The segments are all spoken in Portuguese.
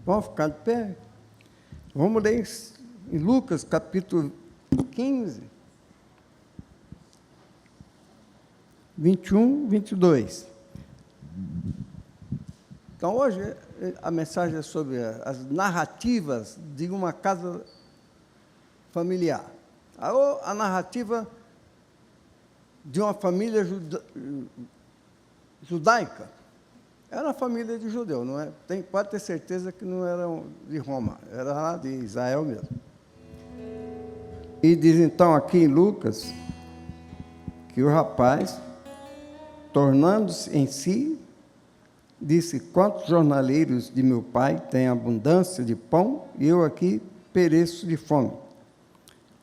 Vamos ficar de pé? Vamos ler em Lucas, capítulo 15, 21, 22. Então, hoje, a mensagem é sobre as narrativas de uma casa familiar. A narrativa de uma família judaica. Era uma família de judeu, não é? Pode ter certeza que não eram de Roma, era lá de Israel mesmo. E diz então aqui em Lucas que o rapaz, tornando-se em si, disse: quantos jornaleiros de meu pai têm abundância de pão e eu aqui pereço de fome?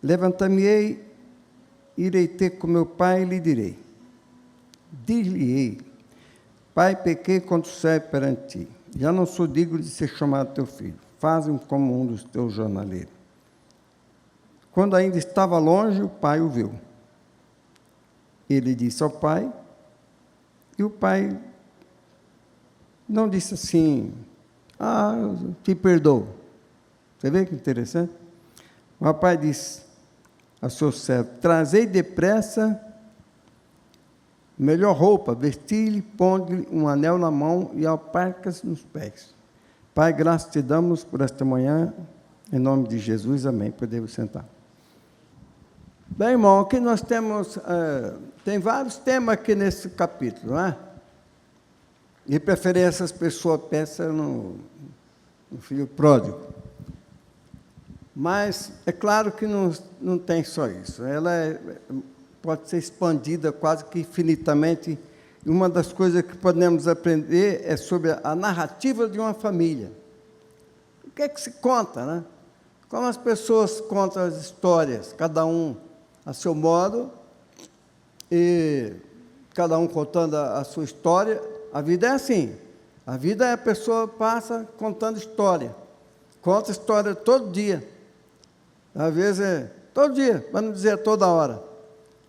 Levantar-me-ei, irei ter com meu pai e lhe direi. Dir-lhe-ei: Pai, pequei contra o céu perante ti. Já não sou digno de ser chamado teu filho. Faze-me como um dos teus jornaleiros. Quando ainda estava longe, o pai o viu. Ele disse ao pai, e o pai não disse assim: te perdoo. Você vê que interessante? O rapaz disse ao seu servo: trazei depressa melhor roupa, vestir-lhe, pôr-lhe um anel na mão e alparcas nos pés. Pai, graças te damos por esta manhã, em nome de Jesus, amém. Podemos sentar. Bem, irmão, aqui nós temos, tem vários temas aqui nesse capítulo, não é? De preferência, as pessoas pensam no filho pródigo. Mas é claro que não tem só isso. Ela pode ser expandida quase que infinitamente. E uma das coisas que podemos aprender é sobre a narrativa de uma família. O que é que se conta, né? Como as pessoas contam as histórias, cada um a seu modo, e cada um contando a sua história. A vida é assim. A vida é a pessoa passa contando história. Conta história todo dia. Às vezes todo dia, para não dizer toda hora.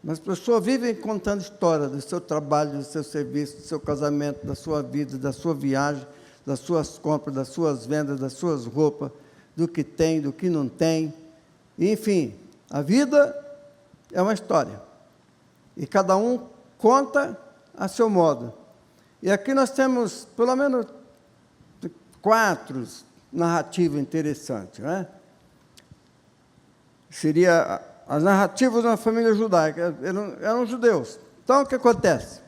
Mas as pessoas vivem contando história do seu trabalho, do seu serviço, do seu casamento, da sua vida, da sua viagem, das suas compras, das suas vendas, das suas roupas, do que tem, do que não tem. Enfim, a vida é uma história. E cada um conta a seu modo. E aqui nós temos, pelo menos, 4 narrativas interessantes, não é? Seria as narrativas de uma família judaica, eram judeus. Então, o que acontece?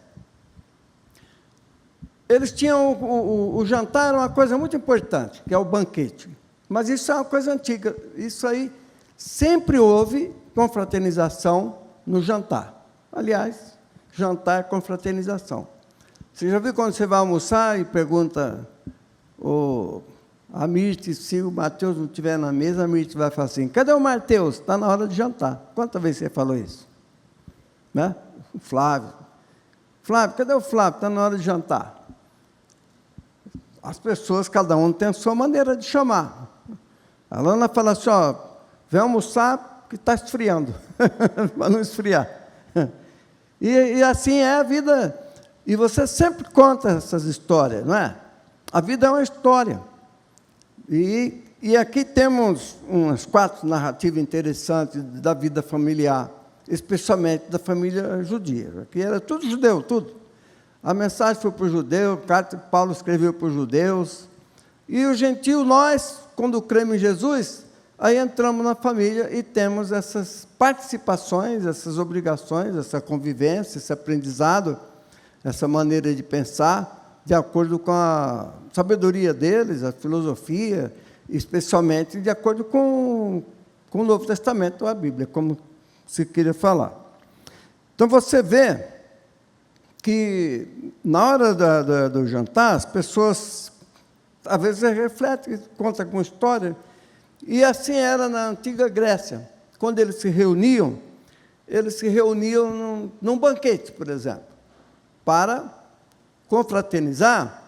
Eles tinham, o jantar era uma coisa muito importante, que é o banquete. Mas isso é uma coisa antiga. Isso aí sempre houve confraternização no jantar. Aliás, jantar é confraternização. Você já viu quando você vai almoçar e pergunta a Mirte, se o Mateus não estiver na mesa, a Mirte vai falar assim: cadê o Mateus? Está na hora de jantar. Quantas vezes você falou isso? Né? O Flávio, cadê o Flávio? Está na hora de jantar. As pessoas, cada um tem a sua maneira de chamar. A Lana fala assim: vem almoçar que está esfriando, para não esfriar. E assim é a vida. E você sempre conta essas histórias, não é? A vida é uma história. E aqui temos umas 4 narrativas interessantes da vida familiar, especialmente da família judia. Aqui era tudo judeu, tudo. A mensagem foi para os judeus, a carta que Paulo escreveu para os judeus. E o gentio, nós, quando cremos em Jesus, aí entramos na família e temos essas participações, essas obrigações, essa convivência, esse aprendizado, essa maneira de pensar, de acordo com a sabedoria deles, a filosofia, especialmente de acordo com o Novo Testamento, a Bíblia, como se queria falar. Então, você vê que, na hora do jantar, as pessoas, às vezes, refletem, contam alguma história, e assim era na antiga Grécia. Quando eles se reuniam num banquete, por exemplo, para confraternizar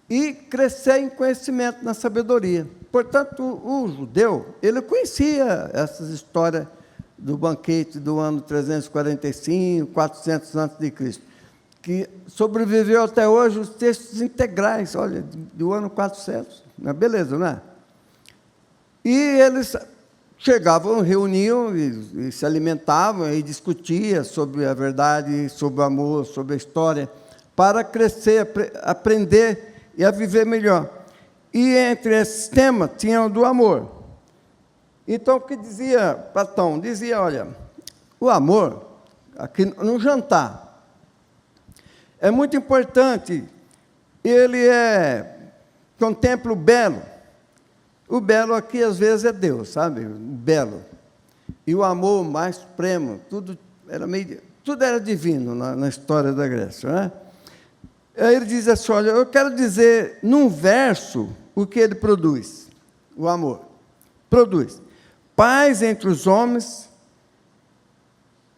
e crescer em conhecimento, na sabedoria. Portanto, o judeu, ele conhecia essas histórias do banquete do ano 345, 400 a.C., que sobreviveu até hoje os textos integrais, olha, do ano 400, Beleza, não é? E eles chegavam, reuniam e se alimentavam e discutiam sobre a verdade, sobre o amor, sobre a história, para crescer, aprender e a viver melhor. E entre esses temas tinha o do amor. Então, o que dizia Platão? Dizia, olha, o amor, aqui no jantar, é muito importante. Ele contempla o belo. O belo aqui, às vezes, é Deus, sabe? O belo. E o amor mais supremo, tudo era divino na história da Grécia, né? Aí ele diz assim, olha, eu quero dizer, num verso, o que ele produz. O amor. Produz paz entre os homens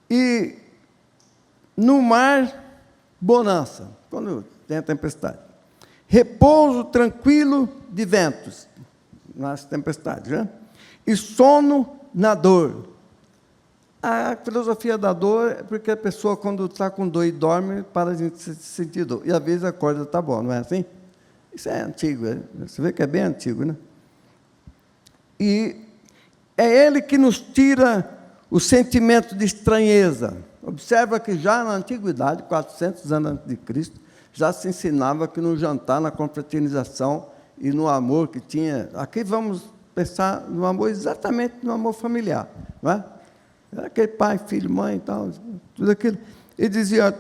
e no mar, bonança, quando tem a tempestade. Repouso tranquilo de ventos, nas tempestades, né? E sono na dor. A filosofia da dor é porque a pessoa, quando está com dor e dorme, para de sentir dor. E, às vezes, acorda, está bom, não é assim? Isso é antigo, você vê que é bem antigo, né? E é ele que nos tira o sentimento de estranheza. Observa que já na antiguidade, 400 anos antes de Cristo, já se ensinava que no jantar, na confraternização e no amor que tinha... Aqui vamos pensar no amor, exatamente no amor familiar, não é? Era aquele pai, filho, mãe e tal, tudo aquilo. Ele dizia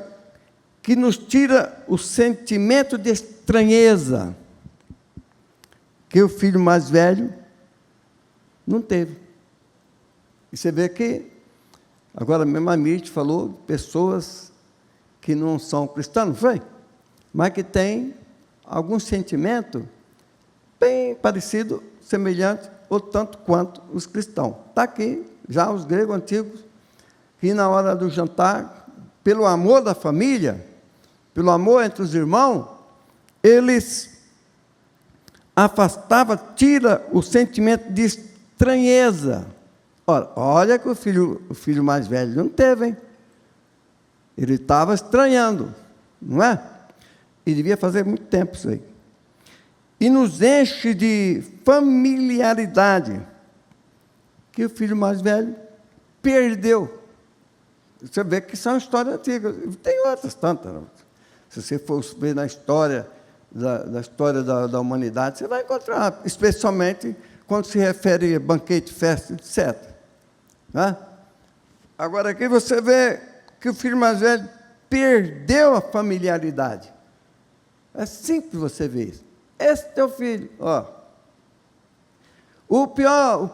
que nos tira o sentimento de estranheza que o filho mais velho não teve. E você vê que, agora mesmo a Mirth falou, pessoas que não são cristãs, não foi? Mas que têm algum sentimento bem parecido, semelhante, ou tanto quanto os cristãos. Está aqui, já os gregos antigos, que na hora do jantar, pelo amor da família, pelo amor entre os irmãos, eles afastavam, tira o sentimento de estranheza. Ora, olha que o filho mais velho não teve, hein? Ele estava estranhando, não é? E devia fazer muito tempo isso aí. E nos enche de familiaridade, que o filho mais velho perdeu. Você vê que são histórias antigas. Tem outras tantas. Se você for ver na história, da humanidade, você vai encontrar, especialmente quando se refere a banquete, festa, etc. Né? Agora, aqui você vê que o filho mais velho perdeu a familiaridade. É simples você ver isso. Esse teu filho, ó. O pior,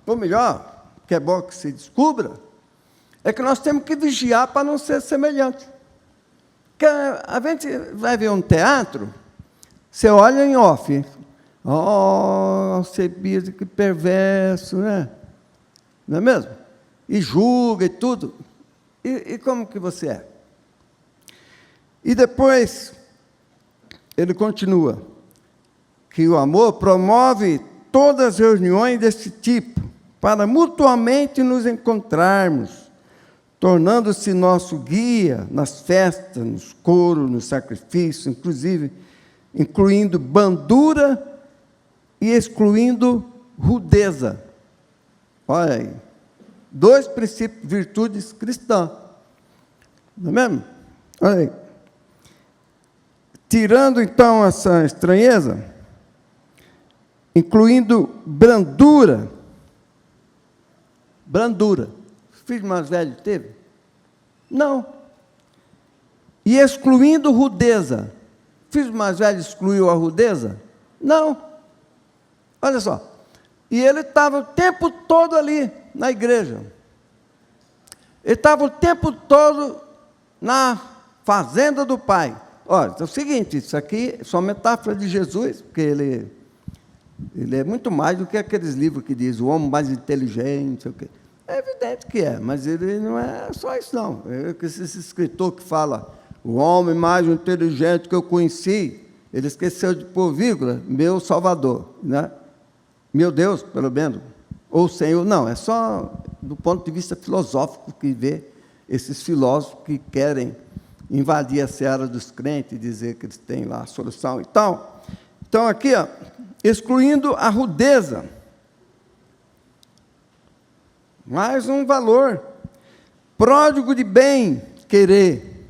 ou melhor, que é bom que se descubra, é que nós temos que vigiar para não ser semelhante. Porque a gente vai ver um teatro, você olha em off, Alcebiades, que perverso, né? Não é mesmo? E julga e tudo. E como que você é? E depois, ele continua, que o amor promove todas as reuniões desse tipo, para mutuamente nos encontrarmos, tornando-se nosso guia nas festas, nos coros, nos sacrifícios, inclusive, incluindo bandura e excluindo rudeza. Olha aí, 2 princípios, virtudes cristãs. Não é mesmo? Olha aí. Tirando, então, essa estranheza, incluindo brandura. Brandura. O filho mais velho teve? Não. E excluindo rudeza. O filho mais velho excluiu a rudeza? Não. Olha só. E ele estava o tempo todo ali, na igreja. Ele estava o tempo todo na fazenda do pai. Olha, é o seguinte, isso aqui é só metáfora de Jesus, porque ele é muito mais do que aqueles livros que diz o homem mais inteligente, não sei o quê. É evidente que é, mas ele não é só isso, não. Esse escritor que fala, o homem mais inteligente que eu conheci, ele esqueceu de pôr vírgula, meu Salvador, né? Meu Deus, pelo menos, ou Senhor, não, é só do ponto de vista filosófico que vê esses filósofos que querem invadir a seara dos crentes e dizer que eles têm lá a solução e tal. Então, aqui, ó, excluindo a rudeza. Mais um valor. Pródigo de bem querer.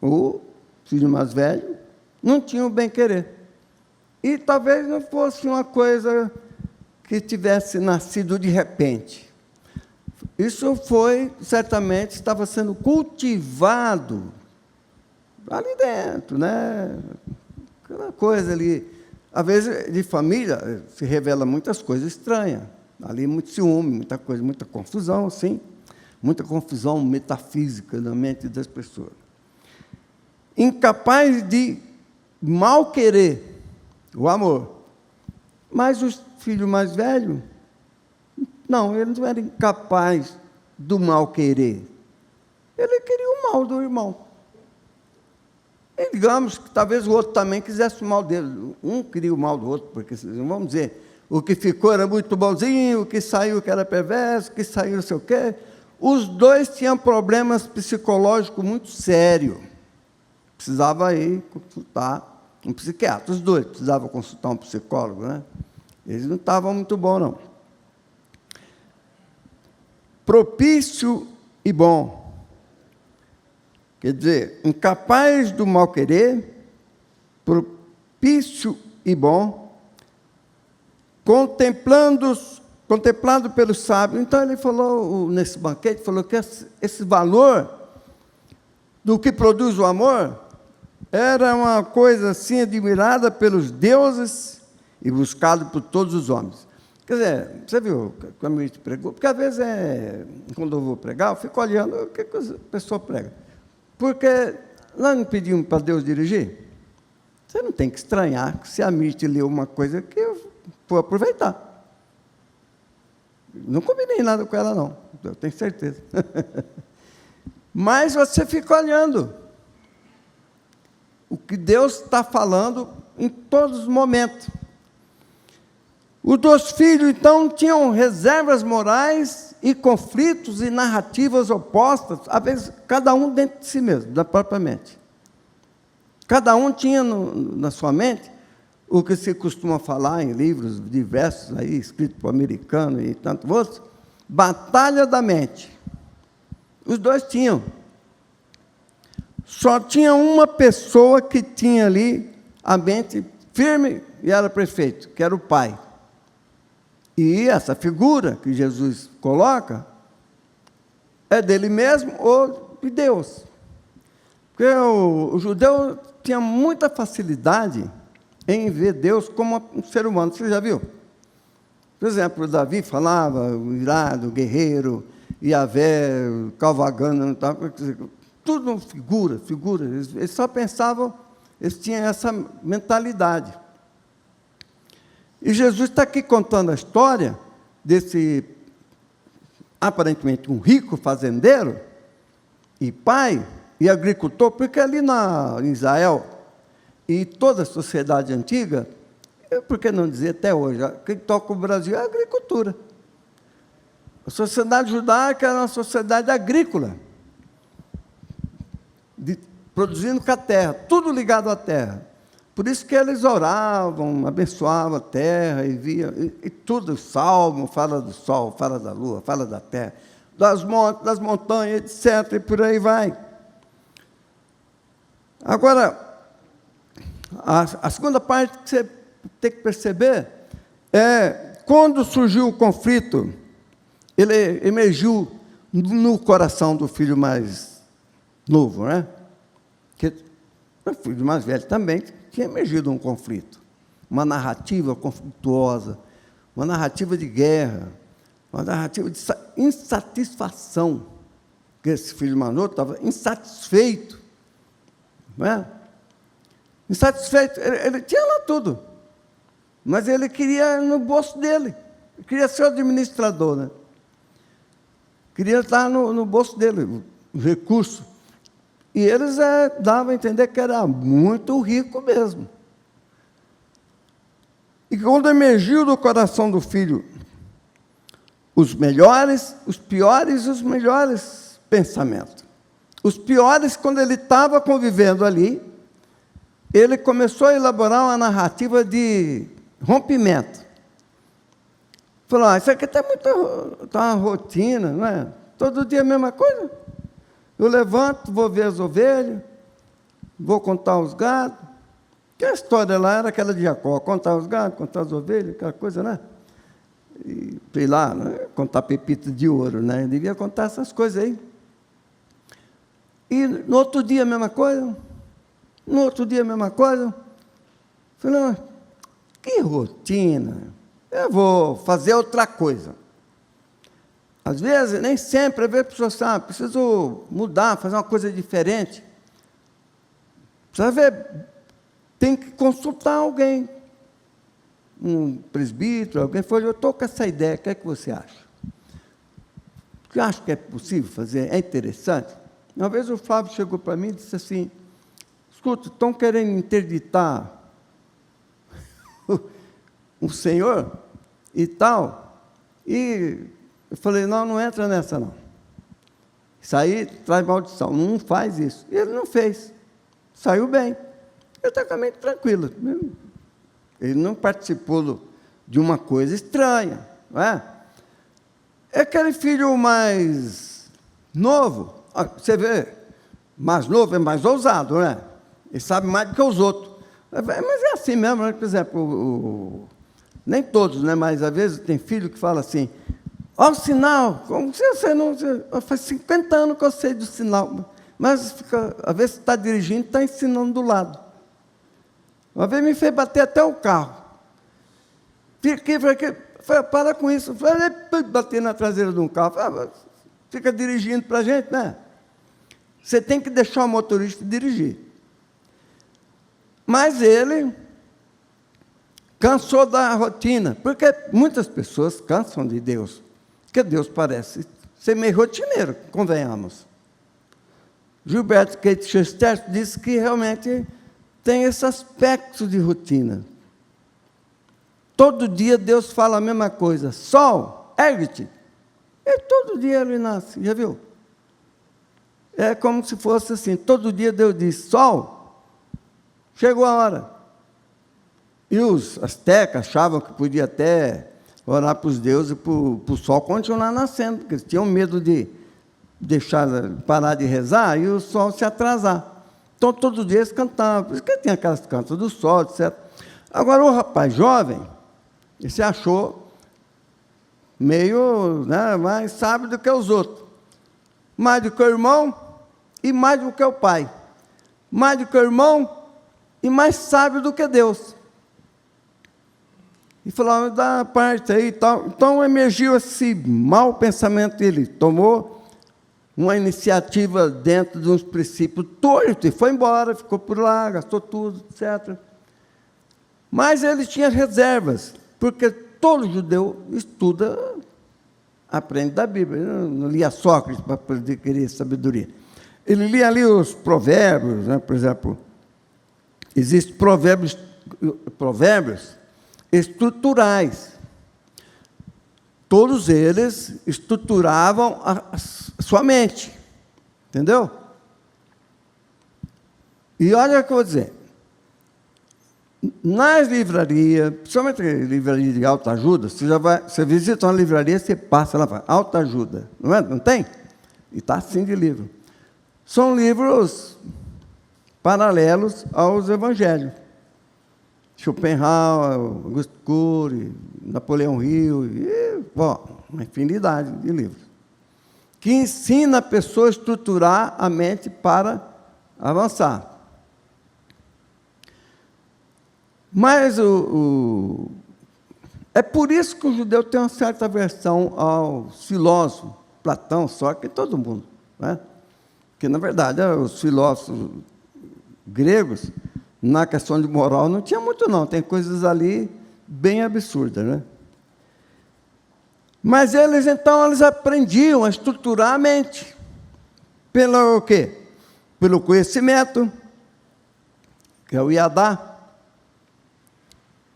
O filho mais velho não tinha o bem querer. E talvez não fosse uma coisa que tivesse nascido de repente. Isso foi, certamente, estava sendo cultivado ali dentro, né? Aquela coisa ali, às vezes, de família, se revela muitas coisas estranhas. Ali, muito ciúme, muita coisa, muita confusão, sim. Muita confusão metafísica na mente das pessoas. Incapaz de mal querer o amor. Mas os filhos mais velhos, não, ele não era incapaz do mal querer. Ele queria o mal do irmão. E digamos que talvez o outro também quisesse o mal dele. Um queria o mal do outro, porque, vamos dizer, o que ficou era muito bonzinho, o que saiu que era perverso, o que saiu não sei o quê. Os dois tinham problemas psicológicos muito sérios. Precisava ir consultar um psiquiatra. Os dois precisavam consultar um psicólogo, né? Eles não estavam muito bons, não. Propício e bom. Quer dizer, incapaz do mal querer, propício e bom, contemplado pelo sábio. Então, ele falou, nesse banquete, falou que esse valor do que produz o amor era uma coisa assim admirada pelos deuses e buscado por todos os homens. Quer dizer, você viu como a gente pregou? Porque, às vezes, quando eu vou pregar, eu fico olhando o que a pessoa prega. Porque nós não pedimos para Deus dirigir. Você não tem que estranhar se a Mirth leu uma coisa que eu vou aproveitar. Não combinei nada com ela, não. Eu tenho certeza. Mas você fica olhando o que Deus está falando em todos os momentos. Os dois filhos, então, tinham reservas morais e conflitos e narrativas opostas, às vezes, cada um dentro de si mesmo, da própria mente. Cada um tinha na sua mente o que se costuma falar em livros diversos, aí, escritos por americano e tantos outros, batalha da mente. Os dois tinham. Só tinha uma pessoa que tinha ali a mente firme e era prefeito, que era o pai. E essa figura que Jesus coloca é dele mesmo ou de Deus. Porque o judeu tinha muita facilidade em ver Deus como um ser humano. Você já viu? Por exemplo, Davi falava, o irado, o guerreiro, Yahvé, calvagando, tudo figura. Eles só pensavam, eles tinham essa mentalidade. E Jesus está aqui contando a história desse, aparentemente, um rico fazendeiro e pai e agricultor, porque ali em Israel e toda a sociedade antiga, por que não dizer até hoje, o que toca o Brasil é a agricultura. A sociedade judaica era uma sociedade agrícola, produzindo com a terra, tudo ligado à terra. Por isso que eles oravam, abençoavam a terra, e tudo, o salmo fala do sol, fala da lua, fala da terra, das montanhas, etc., e por aí vai. Agora, a segunda parte que você tem que perceber é, quando surgiu o conflito, ele emergiu no coração do filho mais novo, né? Que o filho mais velho também tinha emergido um conflito, uma narrativa conflituosa, uma narrativa de guerra, uma narrativa de insatisfação, que esse filho mais novo estava insatisfeito, não é? Insatisfeito, ele tinha lá tudo, mas ele queria no bolso dele, queria ser o administrador, né? Queria estar no bolso dele, o recurso. E eles davam a entender que era muito rico mesmo. E quando emergiu do coração do filho os melhores, os piores e os melhores pensamentos. Os piores, quando ele estava convivendo ali, ele começou a elaborar uma narrativa de rompimento. Falou, isso aqui está uma rotina, não é? Todo dia a mesma coisa. Eu levanto, vou ver as ovelhas, vou contar os gados. Que a história lá era aquela de Jacó, contar os gados, contar as ovelhas, aquela coisa, né? E, sei lá, né? Contar pepita de ouro, né? Devia contar essas coisas aí. E no outro dia a mesma coisa, no outro dia a mesma coisa. Falei, que rotina, eu vou fazer outra coisa. Às vezes, nem sempre, às vezes a pessoa sabe, preciso mudar, fazer uma coisa diferente. Precisa ver, tem que consultar alguém, um presbítero, alguém falou, eu estou com essa ideia, o que é que você acha? Você acha que é possível fazer? É interessante? Uma vez o Flávio chegou para mim e disse assim, escuta, estão querendo interditar o Senhor e tal, e eu falei, não entra nessa não. Isso aí traz maldição, não faz isso. E ele não fez, saiu bem. Ele está com a mente tranquila. Ele não participou de uma coisa estranha, não é? É aquele filho mais novo, você vê, mais novo é mais ousado, né? Ele sabe mais do que os outros. Mas é assim mesmo, né? Por exemplo, nem todos, né? Mas às vezes tem filho que fala assim, olha o sinal, como se você não... Faz 50 anos que eu sei do sinal, mas fica, às vezes está dirigindo, está ensinando do lado. Uma vez me fez bater até o carro. Fiquei, para com isso. Falei, bater na traseira de um carro. Falei, fica dirigindo para a gente, né? Você tem que deixar o motorista dirigir. Mas ele cansou da rotina, porque muitas pessoas cansam de Deus, porque Deus parece ser meio rotineiro, convenhamos. Gilberto Keith Chesterton disse que realmente tem esse aspecto de rotina. Todo dia Deus fala a mesma coisa. Sol, ergue-te. E todo dia ele nasce, já viu? É como se fosse assim, todo dia Deus diz, sol, chegou a hora. E os astecas achavam que podia até orar para os deuses, para o sol continuar nascendo, porque eles tinham medo de parar de rezar e o sol se atrasar. Então, todos os dias cantavam, por isso que tem aquelas cantas do sol, etc. Agora, o rapaz jovem, ele se achou meio, né, mais sábio do que os outros. Mais do que o irmão e mais do que o pai. Mais do que o irmão e mais sábio do que Deus. E falou, dá parte aí e tal. Então, emergiu esse mau pensamento, ele tomou uma iniciativa dentro de uns princípios tortos, e foi embora, ficou por lá, gastou tudo, etc. Mas ele tinha reservas, porque todo judeu estuda, aprende da Bíblia. Ele não lia Sócrates para poder querer sabedoria. Ele lia ali os provérbios, né? Por exemplo, existem provérbios estruturais. Todos eles estruturavam a sua mente, entendeu? E olha o que eu vou dizer. Nas livrarias, principalmente livraria de autoajuda, você visita uma livraria, você passa lá, autoajuda, não é? Não tem? E está assim de livro. São livros paralelos aos evangelhos. Schopenhauer, Augusto Cury, Napoleão Hill, uma infinidade de livros, que ensina a pessoa a estruturar a mente para avançar. Mas é por isso que o judeu tem uma certa aversão aos filósofos, Platão, Sócrates, todo mundo, né? Porque, na verdade, os filósofos gregos, na questão de moral, não tinha muito, não. Tem coisas ali bem absurdas, né? Mas eles aprendiam a estruturar a mente. Pelo quê? Pelo conhecimento, que é o Iadá.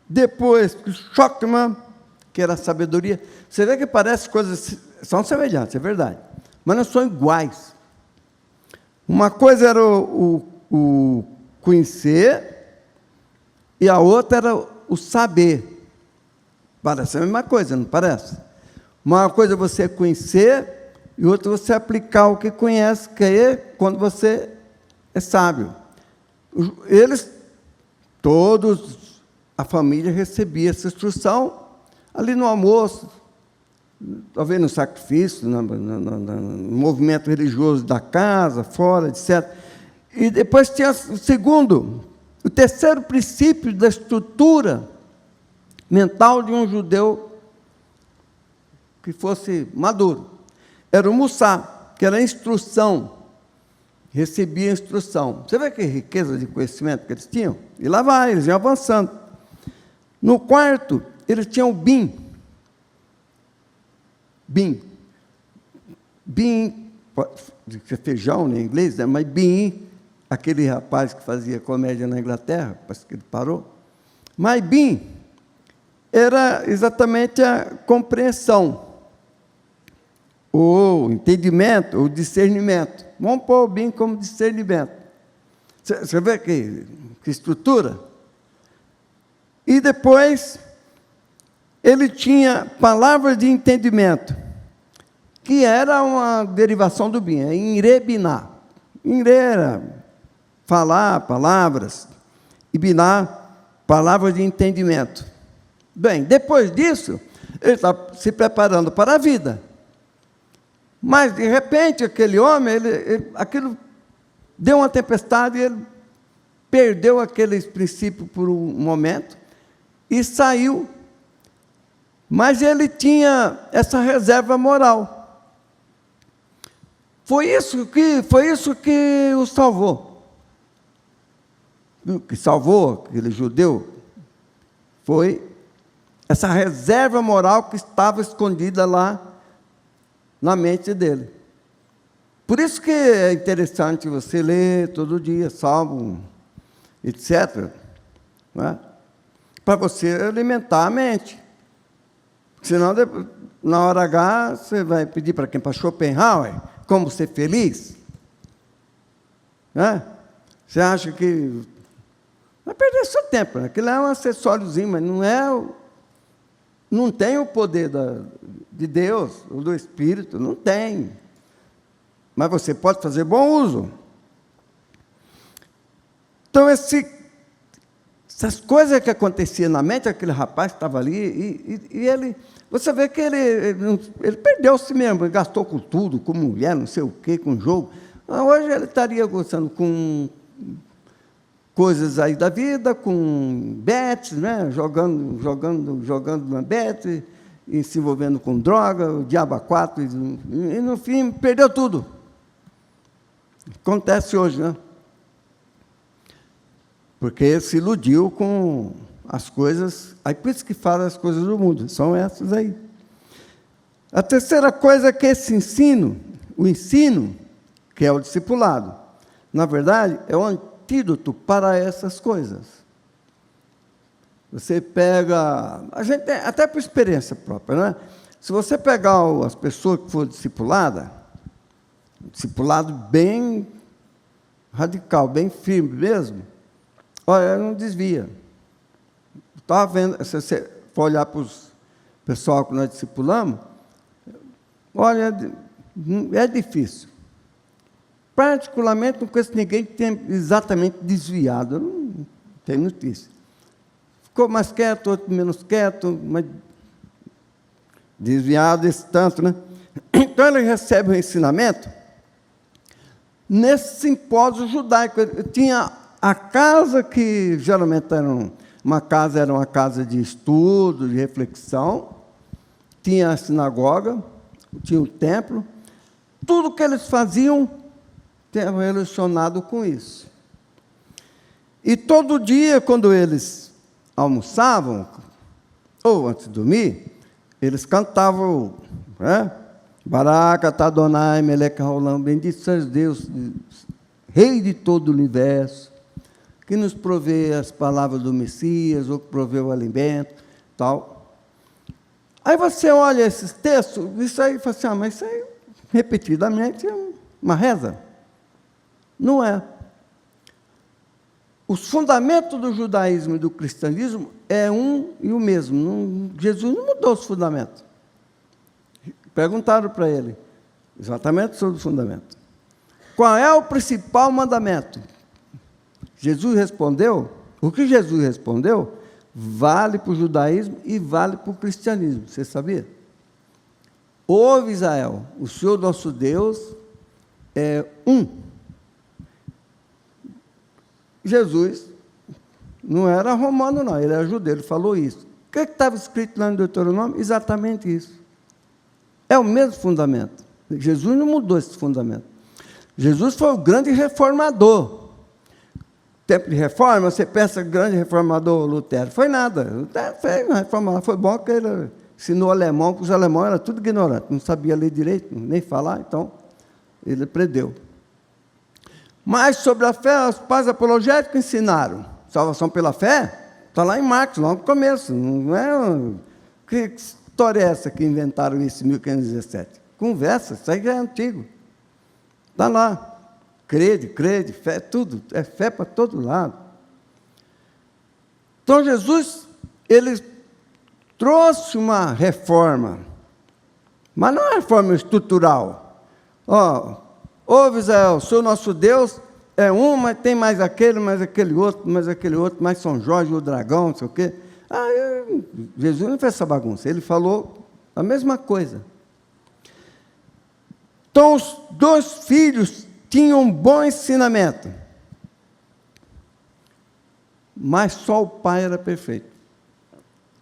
Depois, o Chokhmah, que era a sabedoria. Você vê que parece coisas, são semelhantes, é verdade, mas não são iguais. Uma coisa era o conhecer, e a outra era o saber. Parece a mesma coisa, não parece? Uma coisa é você conhecer, e outra é você aplicar o que conhece, que é quando você é sábio. Eles, todos, a família recebia essa instrução ali no almoço, talvez no sacrifício, no movimento religioso da casa, fora, etc. E depois tinha o terceiro princípio da estrutura mental de um judeu que fosse maduro. Era o mussar, que era a instrução. Recebia instrução. Você vê que riqueza de conhecimento que eles tinham? E lá vai, eles iam avançando. No quarto, eles tinham o BIM. BIM. BIM, que é feijão em inglês, né? Mas BIM, aquele rapaz que fazia comédia na Inglaterra, parece que ele parou. Mas BIM era exatamente a compreensão, o entendimento, o discernimento. Vamos pôr o BIM como discernimento. Você vê que estrutura? E depois, ele tinha palavras de entendimento, que era uma derivação do BIM, é Inre-Biná. Inre era falar palavras, e Biná, palavras de entendimento. Bem, depois disso, ele está se preparando para a vida. Mas, de repente, aquele homem, aquilo deu uma tempestade, e ele perdeu aqueles princípios por um momento, e saiu. Mas ele tinha essa reserva moral. Foi isso que o salvou. O que salvou aquele judeu foi essa reserva moral que estava escondida lá na mente dele. Por isso que é interessante você ler todo dia, Salmo, etc., né? Para você alimentar a mente. Senão, na hora H, você vai pedir para quem? Para Schopenhauer, como ser feliz? Né? Você acha que vai perder seu tempo, né? Aquilo é um acessóriozinho, mas não tem o poder de Deus, ou do Espírito, não tem. Mas você pode fazer bom uso. Então, essas coisas que aconteciam na mente daquele rapaz que estava ali, e ele, você vê que ele perdeu-se mesmo, ele gastou com tudo, com mulher, não sei o quê, com jogo. Hoje ele estaria gostando com coisas aí da vida, com bets, né? jogando na bet, e se envolvendo com droga, o diabo a quatro, e no fim perdeu tudo. Acontece hoje, né? Porque se iludiu com as coisas, aí por isso que fala as coisas do mundo, são essas aí. A terceira coisa é que esse ensino, o ensino, que é o discipulado, na verdade, é um antídoto para essas coisas. Você pega, a gente tem, até por experiência própria, né? Se você pegar as pessoas que foram discipulado bem radical, bem firme mesmo, olha, não desvia. Estava vendo, se você for olhar para os pessoal que nós discipulamos, olha, é difícil. Particularmente, não conheço ninguém que tenha exatamente desviado. Não tem notícia. Ficou mais quieto, outro menos quieto, mas desviado esse tanto, né? Então, ele recebe o ensinamento nesse simpósio judaico. Tinha a casa, que geralmente era uma casa de estudo, de reflexão, tinha a sinagoga, tinha o templo, tudo que eles faziam estava relacionado com isso. E todo dia, quando eles almoçavam, ou antes de dormir, eles cantavam, né? Baraka, Tadonai, Meleca, Rolam, bendito seja Deus, Rei de todo o universo, que nos provê as palavras do Messias, ou que provê o alimento, tal. Aí você olha esses textos, isso aí, e fala assim, mas isso aí, repetidamente, é uma reza. Não é. os fundamentos do judaísmo e do cristianismo é um e o mesmo. Jesus não mudou os fundamentos. Perguntaram para ele exatamente sobre o fundamento. Qual é o principal mandamento? Jesus respondeu, o que Jesus respondeu vale para o judaísmo e vale para o cristianismo. Você sabia? Ouve, Israel, o Senhor nosso Deus é um. Jesus não era romano, não, ele era judeu, ele falou isso. O que estava escrito lá no Deuteronômio? Exatamente isso. É o mesmo fundamento. Jesus não mudou esse fundamento. Jesus foi o grande reformador. Tempo de reforma, você pensa grande reformador Lutero. Foi nada. Lutero fez uma reforma. Foi bom que ele ensinou alemão, porque os alemães eram tudo ignorantes, não sabia ler direito, nem falar, então ele aprendeu. Mas sobre a fé, os pais apologéticos ensinaram. Salvação pela fé está lá em Marcos, logo no começo. Não é... Que história é essa que inventaram isso em 1517? Conversa, isso aí já é antigo. Está lá. Crede, fé, tudo. É fé para todo lado. Então, Jesus, ele trouxe uma reforma. Mas não é uma reforma estrutural. Ouve, Israel, o Senhor nosso Deus é um, mas tem mais aquele outro, mais São Jorge, o dragão, não sei o quê. Jesus não fez essa bagunça. Ele falou a mesma coisa. Então, os dois filhos tinham um bom ensinamento, mas só o pai era perfeito.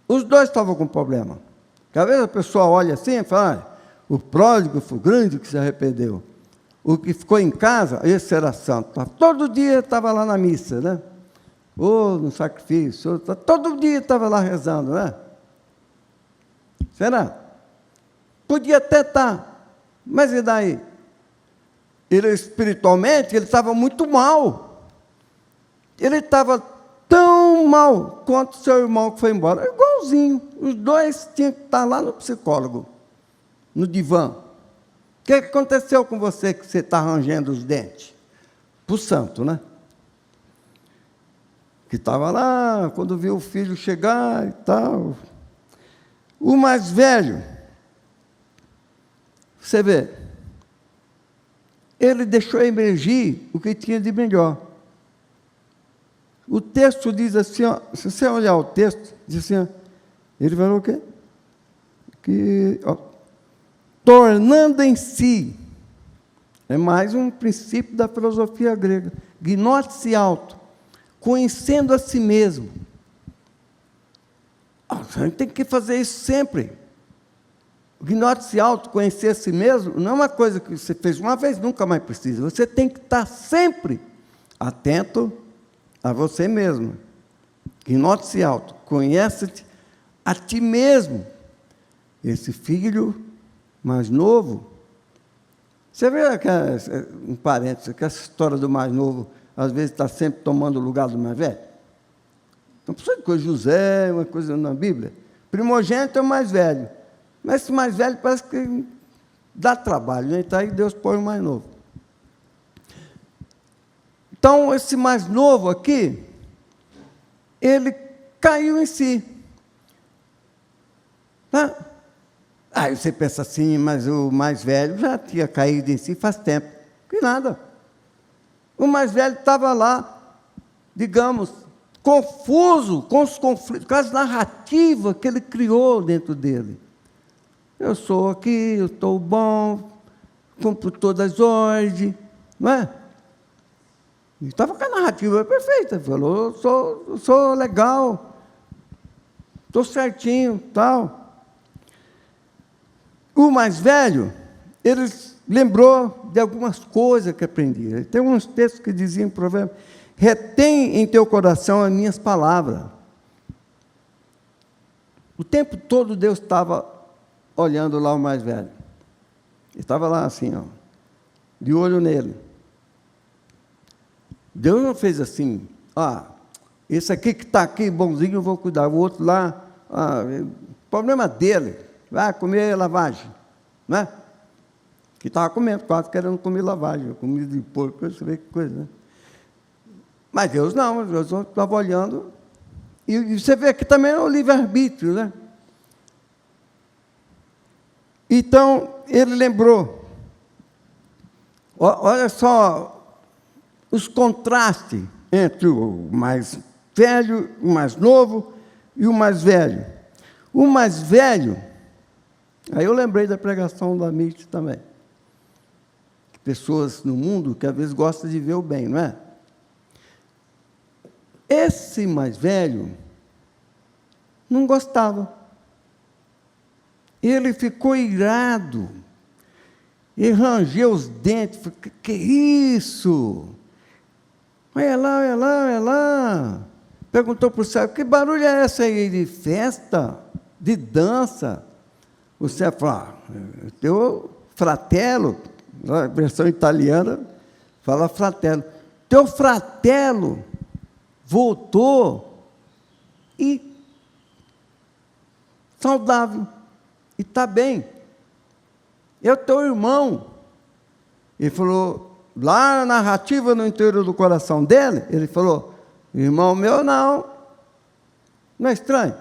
Os dois estavam com problema. Porque às vezes a pessoa olha assim e fala, o pródigo foi grande que se arrependeu. O que ficou em casa, esse era santo. Todo dia estava lá na missa, né? Ou no sacrifício, todo dia estava lá rezando, né? Será? Podia até estar, mas e daí? Ele espiritualmente, ele estava muito mal. Ele estava tão mal quanto seu irmão que foi embora. Igualzinho. Os dois tinham que estar lá no psicólogo, no divã. O que aconteceu com você que você está rangendo os dentes? Para o santo, né? Que estava lá, quando viu o filho chegar e tal. O mais velho, você vê, ele deixou emergir o que tinha de melhor. O texto diz assim, ó, se você olhar o texto, diz assim, ó, ele falou o quê? Tornando em si, é mais um princípio da filosofia grega, gnose auto, conhecendo a si mesmo. A gente tem que fazer isso sempre. O gnose auto, conhecer a si mesmo, não é uma coisa que você fez uma vez, nunca mais precisa. Você tem que estar sempre atento a você mesmo. Gnose auto, conhece-te a ti mesmo. Esse filho mais novo, você vê um parênteses, que essa história do mais novo, às vezes está sempre tomando o lugar do mais velho. Não precisa de coisa, José, uma coisa na Bíblia. Primogênito é o mais velho. Mas esse mais velho parece que dá trabalho, né? Então aí Deus põe o mais novo. Então, esse mais novo aqui, ele caiu em si. Tá? Aí você pensa assim, mas o mais velho já tinha caído em si faz tempo. Que nada. O mais velho estava lá, digamos, confuso com os conflitos, com as narrativas que ele criou dentro dele. Eu sou aqui, eu estou bom, cumpro todas as ordens, não é? Ele estava com a narrativa perfeita, ele falou, eu sou legal, estou certinho, tal. O mais velho, ele lembrou de algumas coisas que aprendia. Tem uns textos que diziam, em provérbio, retém em teu coração as minhas palavras. O tempo todo Deus estava olhando lá o mais velho. Ele estava lá assim, ó, de olho nele. Deus não fez assim, esse aqui que está aqui, bonzinho, eu vou cuidar. O outro lá, problema dele, vai comer lavagem, né? Que estava comendo, quase querendo comer lavagem, comida de porco, você vê que coisa, né? Mas Deus não, Deus estava olhando. E você vê que também é o livre-arbítrio, né? Então, ele lembrou. Olha só os contrastes entre o mais velho, o mais novo e o mais velho. O mais velho, aí eu lembrei da pregação da Mitch também. Pessoas no mundo que às vezes gostam de ver o bem, não é? Esse mais velho não gostava. Ele ficou irado. Ele rangeu os dentes. Falou, que é isso? Olha lá, olha lá, olha lá. Perguntou para o céu, que barulho é essa aí de festa, de dança? O céu falou, teu fratello, na versão italiana, fala fratello. Teu fratello voltou e saudável, e está bem. É o teu irmão. Ele falou, lá na narrativa no interior do coração dele, ele falou, irmão meu não. Não é estranho?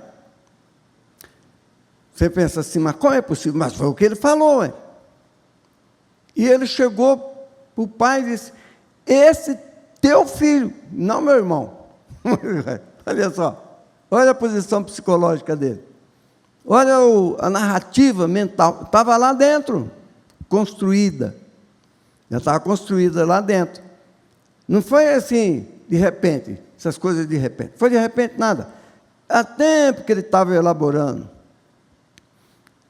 Você pensa assim, mas como é possível? Mas foi o que ele falou, hein? E ele chegou para o pai e disse, esse teu filho, não meu irmão. Olha só, olha a posição psicológica dele. Olha a narrativa mental, estava lá dentro, construída. Já estava construída lá dentro. Não foi assim, de repente, essas coisas de repente. Foi de repente nada. Há tempo que ele estava elaborando.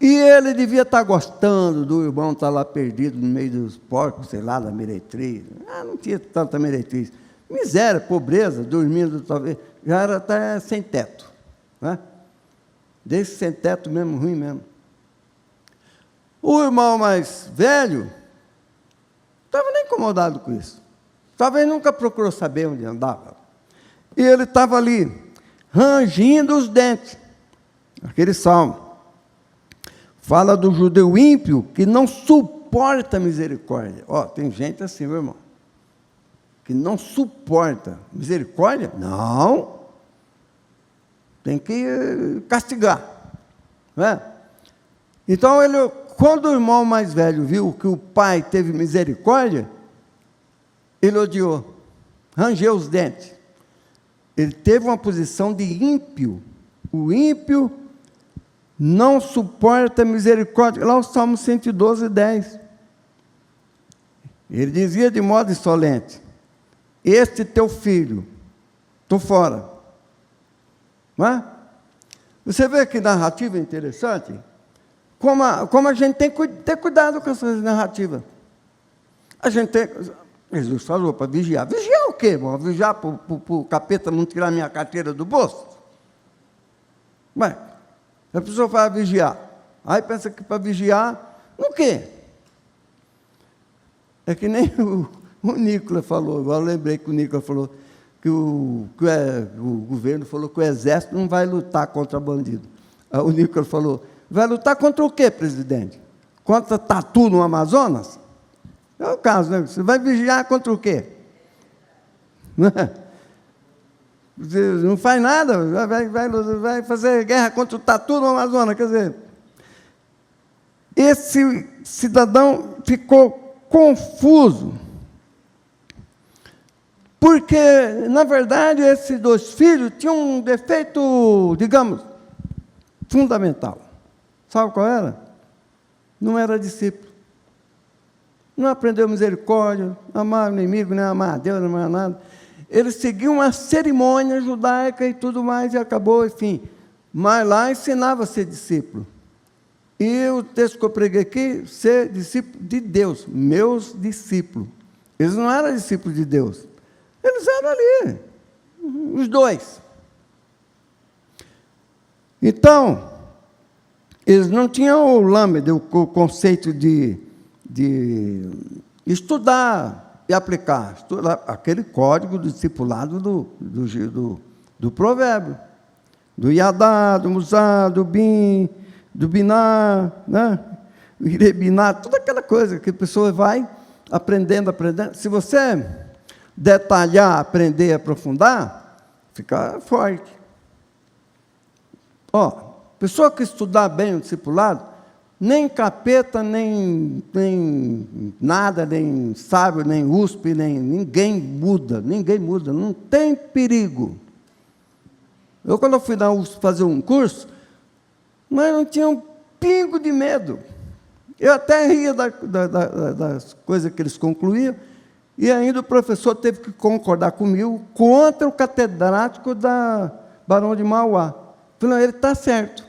E ele devia estar gostando do irmão estar lá perdido no meio dos porcos, sei lá, da meretriz. Não tinha tanta meretriz. Miséria, pobreza, dormindo, talvez. Já era até sem teto. Né? Desse sem teto mesmo, ruim mesmo. O irmão mais velho não estava nem incomodado com isso. Talvez nunca procurou saber onde andava. E ele estava ali, rangindo os dentes. Aquele salmo. Fala do judeu ímpio que não suporta a misericórdia. Tem gente assim, meu irmão, que não suporta misericórdia. Não. Tem que castigar. Não é? Então, quando o irmão mais velho viu que o pai teve misericórdia, ele odiou, rangeu os dentes. Ele teve uma posição de ímpio. O ímpio não suporta misericórdia. Lá o Salmo 112, 10. Ele dizia de modo insolente, este teu filho, estou fora. Não é? Você vê que narrativa interessante? Como a gente tem que ter cuidado com essas narrativas. A gente tem... Jesus falou para vigiar. Vigiar o quê, irmão? Vigiar para o capeta não tirar minha carteira do bolso? Mas a pessoa vai vigiar. Aí pensa que para vigiar, no quê? É que nem o Nicolas falou, agora eu lembrei que o Nicolas falou que o governo falou que o exército não vai lutar contra bandido. Aí o Nicolas falou, vai lutar contra o quê, presidente? Contra tatu no Amazonas? É o caso, né? Você vai vigiar contra o quê? Você não faz nada, vai fazer guerra contra o tatu no Amazonas. Quer dizer, esse cidadão ficou confuso, porque, na verdade, esses dois filhos tinham um defeito, digamos, fundamental. Sabe qual era? Não era discípulo. Não aprendeu misericórdia, amar o inimigo, nem amar a Deus, não amar nada. Ele seguiu uma cerimônia judaica e tudo mais, e acabou, enfim. Mas lá ensinava a ser discípulo. E o texto que eu preguei aqui, ser discípulo de Deus, meus discípulos. Eles não eram discípulos de Deus. Eles eram ali, os dois. Então, eles não tinham o lâmede, o conceito de estudar e aplicar. Estudar aquele código do discipulado do provérbio. Do Iadá, do Musá, do Bim, do Biná, né? O Irebiná, toda aquela coisa que a pessoa vai aprendendo. Se você detalhar, aprender, aprofundar, fica forte. Pessoa que estudar bem o discipulado, nem capeta, nem nada, nem sábio, nem USP, ninguém muda, não tem perigo. Quando eu fui na USP fazer um curso, mas não tinha um pingo de medo. Eu até ria das coisas que eles concluíam, e ainda o professor teve que concordar comigo contra o catedrático da Barão de Mauá. Falei, ele está certo.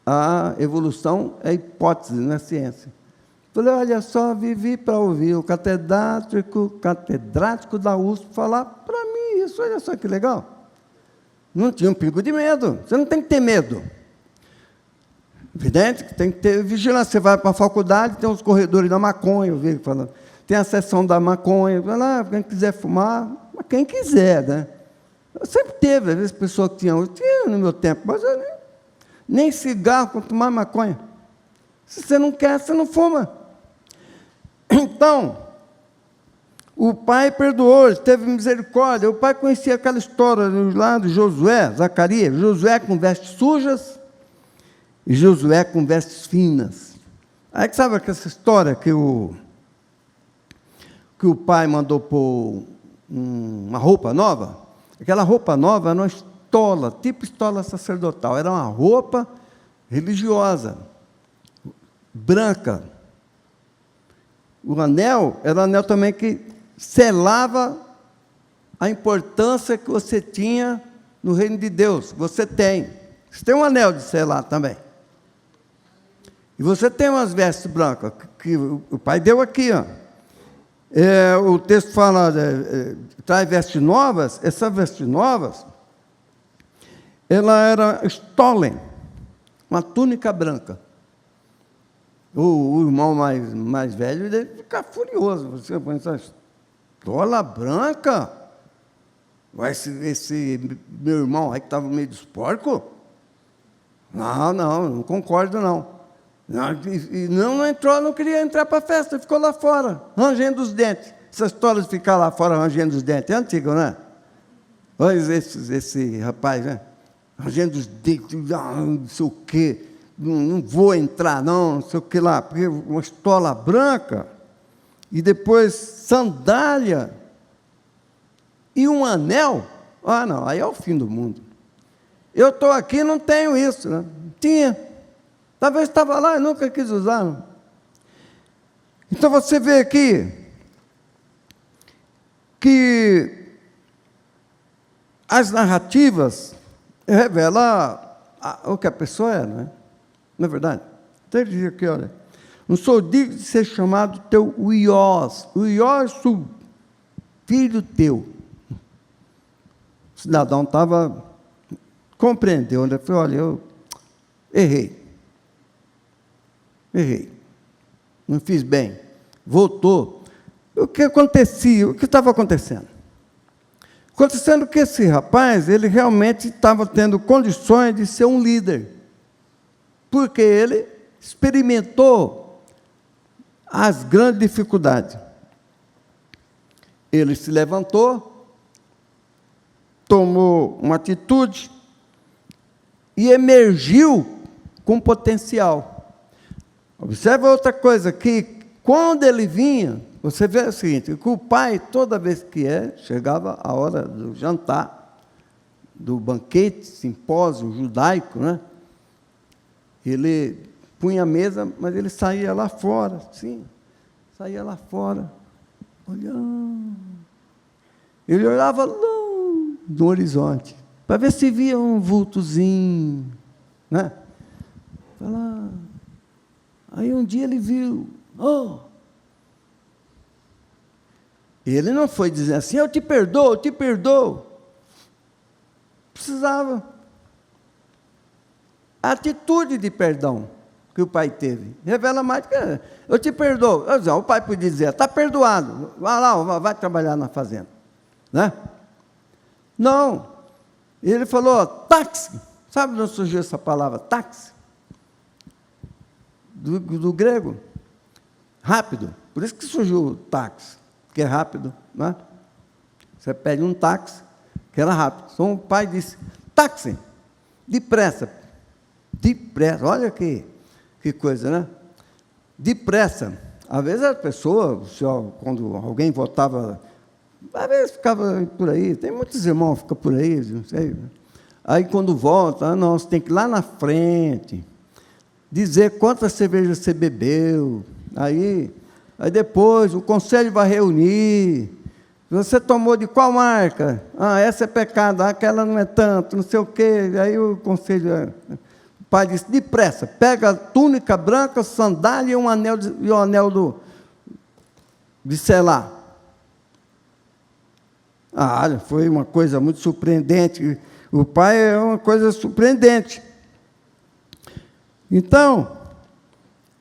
A evolução é hipótese, não é ciência. Falei, olha só, vivi para ouvir o catedrático da USP falar para mim isso, olha só que legal. Não tinha um pingo de medo. Você não tem que ter medo. Evidente que tem que ter vigilância. Você vai para a faculdade, tem os corredores da maconha, eu vi falando. Tem a seção da maconha. Quem quiser fumar, quem quiser, né? Eu sempre teve, às vezes, pessoas que tinham no meu tempo, mas eu nem cigarro, quanto mais maconha. Se você não quer, você não fuma. Então, o pai perdoou, teve misericórdia. O pai conhecia aquela história lá de Josué, Zacarias, Josué com vestes sujas e Josué com vestes finas. Aí que sabe essa história que o pai mandou pôr uma roupa nova? Aquela roupa nova era uma estola, tipo estola sacerdotal, era uma roupa religiosa, branca. O anel era um anel também que selava a importância que você tinha no reino de Deus. Você tem um anel de selar também. E você tem umas vestes brancas, que o pai deu aqui, o texto fala, traz vestes novas. Essas vestes novas, ela era stolen, uma túnica branca. O irmão mais velho deve ficar furioso. Você pensa, estola branca? Esse meu irmão aí que estava no meio dos porcos? Não concordo, não. Não entrou, não queria entrar para a festa, ficou lá fora, rangendo os dentes. Essa história de ficar lá fora rangendo os dentes é antiga, não é? Olha esse rapaz, né? Rangendo os dentes, não sei o quê, não vou entrar, não sei o que lá, porque uma estola branca, e depois sandália, e um anel. Não, aí é o fim do mundo. Eu estou aqui e não tenho isso, né? Tinha. Talvez estava lá e nunca quis usar. Não? Então você vê aqui que as narrativas revelam o que a pessoa é, não é? Não é verdade? Então ele diz aqui, olha, não sou digno de ser chamado teu uiós. Uiós, filho teu. O cidadão estava, compreendeu, né? Falei, olha, eu errei, não fiz bem, voltou. O que acontecia? O que estava acontecendo? Acontecendo que esse rapaz, ele realmente estava tendo condições de ser um líder, porque ele experimentou as grandes dificuldades. Ele se levantou, tomou uma atitude e emergiu com potencial. Observe outra coisa, que quando ele vinha, você vê o seguinte, que o pai, toda vez que chegava a hora do jantar, do banquete, simpósio judaico, né? Ele punha a mesa, mas ele saía lá fora, sim, saía lá fora, olhando. Ele olhava lá no horizonte, para ver se via um vultozinho, né? Aí um dia ele viu, ele não foi dizer assim, eu te perdoo. Precisava. A atitude de perdão que o pai teve revela mais que eu te perdoo. O pai podia dizer, está perdoado, vai lá, vai trabalhar na fazenda. Né? Não. Ele falou, táxi. Sabe de onde surgiu essa palavra, táxi? Do grego. Rápido. Por isso que surgiu o táxi. que é rápido, né? Você pede um táxi, que era rápido. Então o pai disse, táxi, depressa, olha que coisa, né? Depressa. Às vezes a pessoa, quando alguém voltava, às vezes ficava por aí, tem muitos irmãos que ficam por aí, não sei. Aí quando volta, não, você tem que ir lá na frente, dizer quantas cervejas você bebeu, aí depois o conselho vai reunir, você tomou de qual marca? Essa é pecado, aquela não é tanto, não sei o quê, aí o conselho... O pai disse, depressa, pega a túnica branca, sandália e um anel de selar. Foi uma coisa muito surpreendente. O pai é uma coisa surpreendente. Então,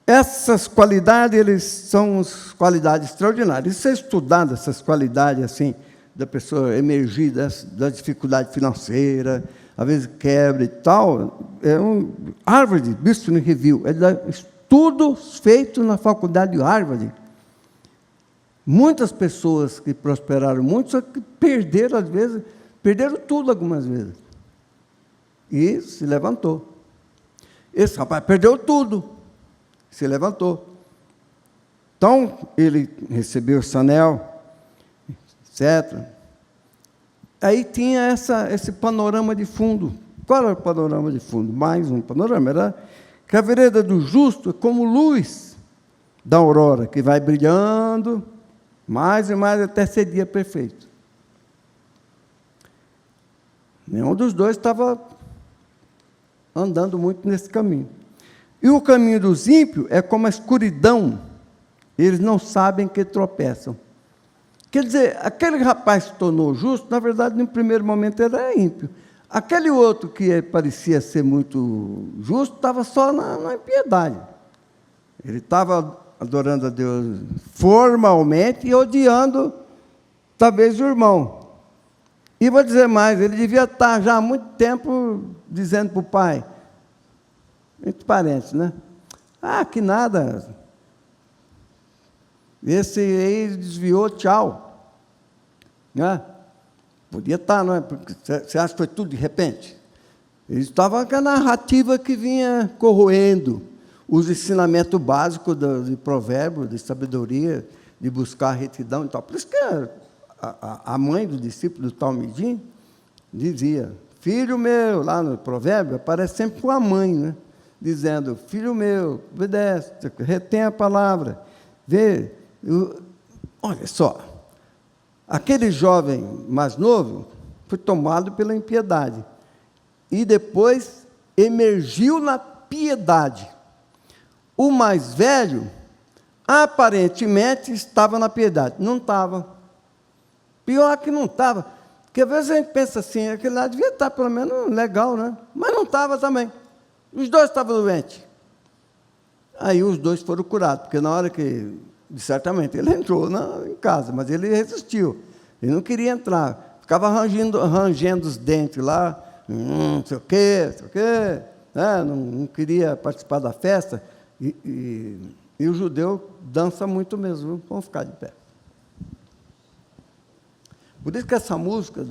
essas qualidades, eles são qualidades extraordinárias. E se estudar essas qualidades, assim, da pessoa emergir da dificuldade financeira, às vezes quebra e tal, Harvard Business Review, estudos feitos na faculdade de Harvard. Muitas pessoas que prosperaram muito, só que perderam, às vezes, perderam tudo algumas vezes. E se levantou. Esse rapaz perdeu tudo, se levantou. Então, ele recebeu esse anel, etc. Aí tinha esse panorama de fundo. Qual era o panorama de fundo? Mais um panorama. Era que a vereda do justo é como luz da aurora, que vai brilhando mais e mais até ser dia perfeito. Nenhum dos dois estava andando muito nesse caminho. E o caminho dos ímpios é como a escuridão. Eles não sabem que tropeçam. Quer dizer, aquele rapaz que se tornou justo, na verdade, no primeiro momento, era ímpio. Aquele outro que parecia ser muito justo, estava só na impiedade. Ele estava adorando a Deus formalmente e odiando, talvez, o irmão. E vou dizer mais, ele devia estar já há muito tempo dizendo para o pai, entre parentes, né? Que nada. Esse aí desviou, tchau. Né? Podia estar, não é? Porque você acha que foi tudo de repente? Ele estava com a narrativa que vinha corroendo os ensinamentos básicos de provérbios, de sabedoria, de buscar retidão e tal. Por isso que a mãe do discípulo do Talmidim dizia, filho meu, lá no provérbio, aparece sempre com a mãe, né? Dizendo, filho meu, obedece, retém a palavra, vê. Olha só, aquele jovem mais novo foi tomado pela impiedade e depois emergiu na piedade. O mais velho, aparentemente, estava na piedade. Não estava. Pior que não estava. Porque às vezes a gente pensa assim, aquele lá devia estar pelo menos legal, né? Mas não estava também. Os dois estavam doentes. Aí os dois foram curados, porque na hora que, certamente, ele entrou em casa, mas ele resistiu. Ele não queria entrar. Ficava rangendo os dentes lá, não sei o quê, né? Não queria participar da festa. E o judeu dança muito mesmo. Vamos ficar de pé. Por isso que essa música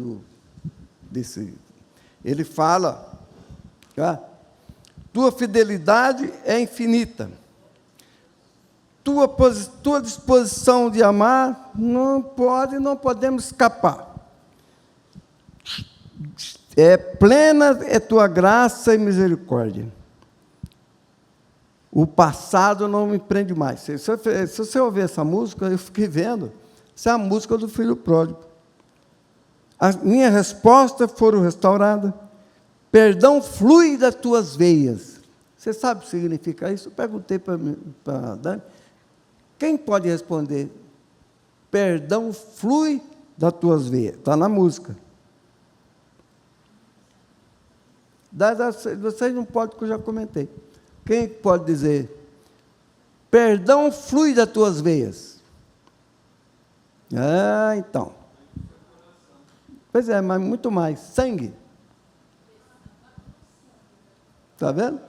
ele fala, tua fidelidade é infinita, tua disposição de amar não podemos escapar. Plena é tua graça e misericórdia. O passado não me prende mais. Se você ouvir essa música, eu fiquei vendo, essa é a música do filho pródigo. As minhas respostas foram restauradas, perdão flui das tuas veias. Você sabe o que significa isso? Eu perguntei para Dani. Quem pode responder? Perdão flui das tuas veias. Está na música. Vocês não podem, porque eu já comentei. Quem pode dizer? Perdão flui das tuas veias. Então. Pois é, mas muito mais. Sangue. Está vendo?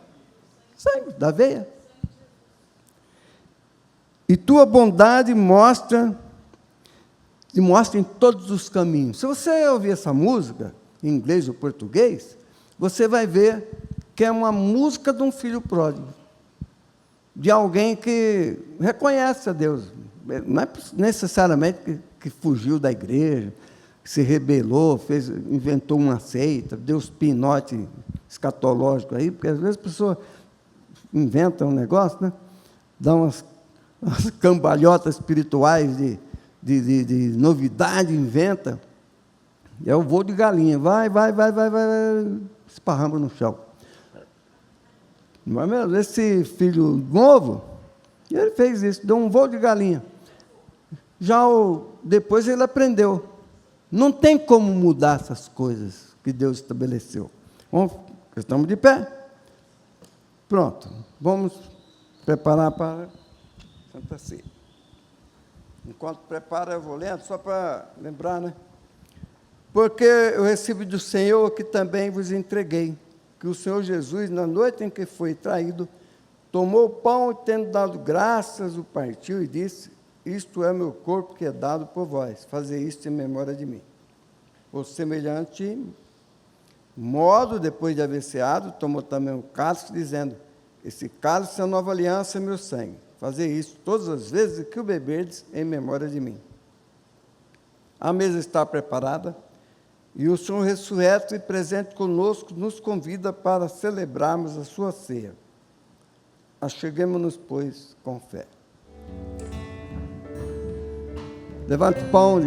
Sangue, da veia. E tua bondade mostra te mostra em todos os caminhos. Se você ouvir essa música, em inglês ou português, você vai ver que é uma música de um filho pródigo, de alguém que reconhece a Deus. Não é necessariamente que fugiu da igreja, que se rebelou, inventou uma seita, deu os pinote escatológico aí, porque às vezes a pessoa inventa um negócio, né? Dá umas cambalhotas espirituais de novidade, inventa. É o voo de galinha, vai, esparrama no chão. Não é mesmo? Esse filho novo, ele fez isso, deu um voo de galinha. Depois ele aprendeu. Não tem como mudar essas coisas que Deus estabeleceu. Estamos de pé. Pronto. Vamos preparar para Santa Ceia. Enquanto prepara, eu vou lendo, só para lembrar, né? Porque eu recebi do Senhor que também vos entreguei, que o Senhor Jesus, na noite em que foi traído, tomou o pão e, tendo dado graças, o partiu e disse: isto é meu corpo que é dado por vós, fazer isto em memória de mim. Por semelhante modo, depois de haver ceado, tomou também o cálice, dizendo: esse cálice é a nova aliança, meu sangue. Fazer isso todas as vezes que o beberdes em memória de mim. A mesa está preparada, e o Senhor ressurreto e presente conosco nos convida para celebrarmos a sua ceia. Acheguemo-nos, pois, com fé. Levante o pão,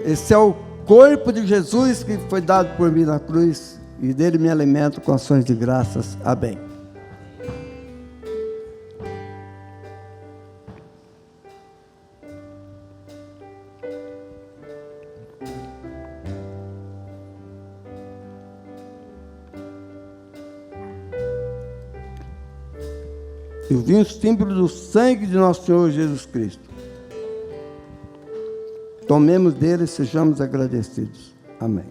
esse é o corpo de Jesus que foi dado por mim na cruz, e dele me alimento com ações de graças. Amém. E o vinho símbolo do sangue de nosso Senhor Jesus Cristo. Tomemos dele e sejamos agradecidos. Amém.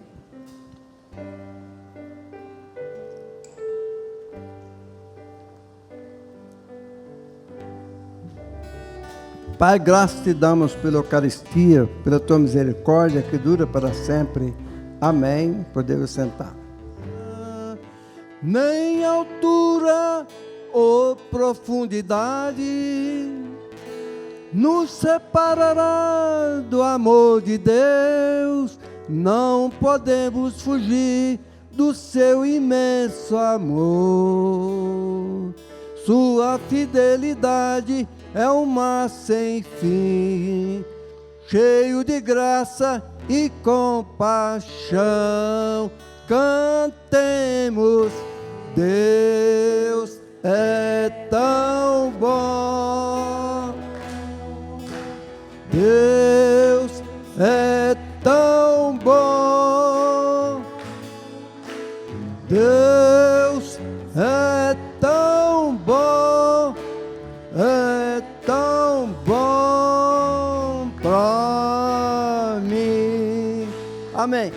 Pai, graças te damos pela Eucaristia, pela tua misericórdia que dura para sempre. Amém. Podemos sentar. Nem altura ou profundidade nos separará do amor de Deus. Não podemos fugir do seu imenso amor. Sua fidelidade é um mar sem fim, cheio de graça e compaixão. Cantemos: Deus é tão bom, Deus é tão bom, Deus é tão bom, é tão bom para mim. Amém.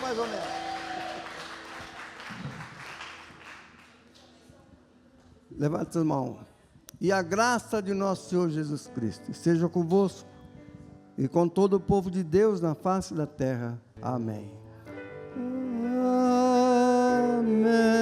Mais ou menos. Levante as mãos. E a graça de nosso Senhor Jesus Cristo seja convosco e com todo o povo de Deus na face da terra. Amém. Amém.